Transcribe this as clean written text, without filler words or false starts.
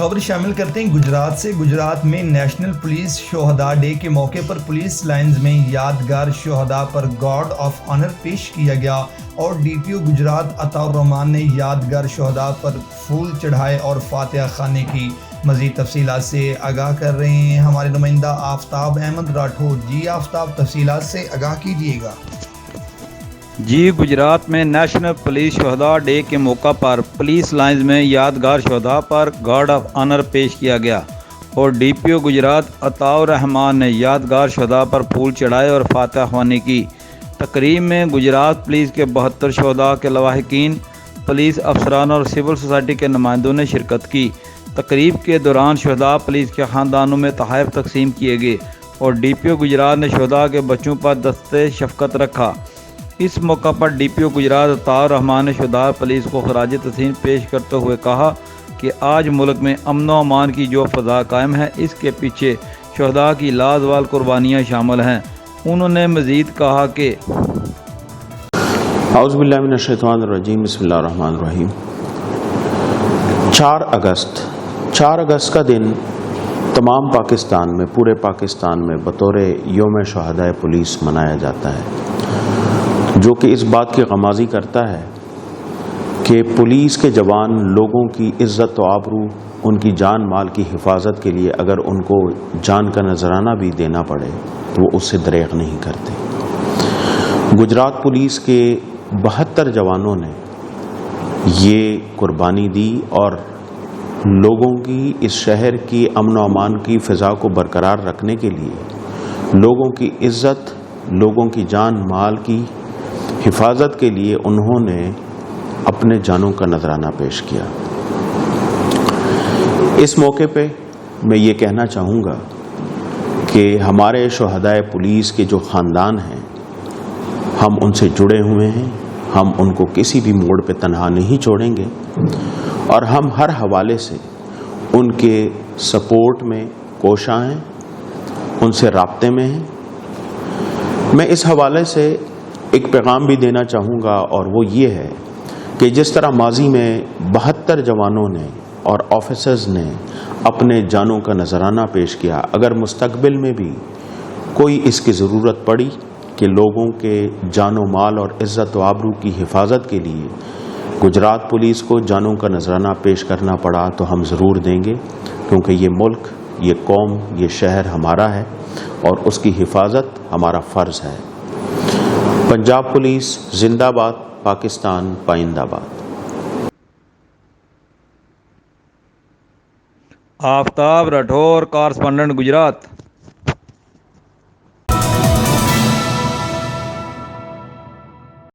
خبر شامل کرتے ہیں گجرات سے۔ گجرات میں نیشنل پولیس شہداء ڈے کے موقع پر پولیس لائنز میں یادگار شہداء پر گارڈ آف آنر پیش کیا گیا اور ڈی پی او گجرات عطاء الرحمان نے یادگار شہداء پر پھول چڑھائے اور فاتحہ خوانی کی۔ مزید تفصیلات سے آگاہ کر رہے ہیں ہمارے نمائندہ آفتاب احمد راٹھور۔ جی آفتاب، تفصیلات سے آگاہ کیجیے گا۔ جی، گجرات میں نیشنل پولیس شہداء ڈے کے موقع پر پولیس لائنز میں یادگار شہداء پر گارڈ آف آنر پیش کیا گیا اور ڈی پی او گجرات عطاء الرحمان نے یادگار شہداء پر پھول چڑھائے اور فاتحہ خوانی کی۔ تقریب میں گجرات پولیس کے 72 شہداء کے لواحقین، پولیس افسران اور سول سوسائٹی کے نمائندوں نے شرکت کی۔ تقریب کے دوران شہداء پولیس کے خاندانوں میں تحائف تقسیم کیے گئے اور ڈی پی او گجرات نے شہداء کے بچوں پر دستِ شفقت رکھا۔ اس موقع پر ڈی پی او گجرات عطاء الرحمان نے شہداء پولیس کو خراج تحسین پیش کرتے ہوئے کہا کہ آج ملک میں امن و امان کی جو فضا قائم ہے، اس کے پیچھے شہداء کی لازوال قربانیاں شامل ہیں۔ انہوں نے مزید کہا کہ اعوذ باللہ من الشیطان الرجیم، بسم اللہ الرحمن الرحیم۔ 4 اگست کا دن تمام پاکستان میں، پورے پاکستان میں بطور یوم شہداء پولیس منایا جاتا ہے، جو کہ اس بات کی غمازی کرتا ہے کہ پولیس کے جوان لوگوں کی عزت و آبرو، ان کی جان مال کی حفاظت کے لیے اگر ان کو جان کا نذرانہ بھی دینا پڑے تو وہ اس سے دریغ نہیں کرتے۔ گجرات پولیس کے 72 جوانوں نے یہ قربانی دی اور لوگوں کی، اس شہر کی امن و امان کی فضا کو برقرار رکھنے کے لیے، لوگوں کی عزت، لوگوں کی جان مال کی حفاظت کے لیے انہوں نے اپنے جانوں کا نذرانہ پیش کیا۔ اس موقع پہ میں یہ کہنا چاہوں گا کہ ہمارے شہداء پولیس کے جو خاندان ہیں، ہم ان سے جڑے ہوئے ہیں، ہم ان کو کسی بھی موڑ پہ تنہا نہیں چھوڑیں گے اور ہم ہر حوالے سے ان کے سپورٹ میں کوشاں ہیں، ان سے رابطے میں ہیں۔ میں اس حوالے سے ایک پیغام بھی دینا چاہوں گا اور وہ یہ ہے کہ جس طرح ماضی میں 72 جوانوں نے اور آفیسرز نے اپنے جانوں کا نذرانہ پیش کیا، اگر مستقبل میں بھی کوئی اس کی ضرورت پڑی کہ لوگوں کے جان و مال اور عزت و آبرو کی حفاظت کے لیے گجرات پولیس کو جانوں کا نذرانہ پیش کرنا پڑا تو ہم ضرور دیں گے، کیونکہ یہ ملک، یہ قوم، یہ شہر ہمارا ہے اور اس کی حفاظت ہمارا فرض ہے۔ پنجاب پولیس زندہ باد، پاکستان پائندہ باد۔ آفتاب راٹھور، کارسپونڈنٹ گجرات۔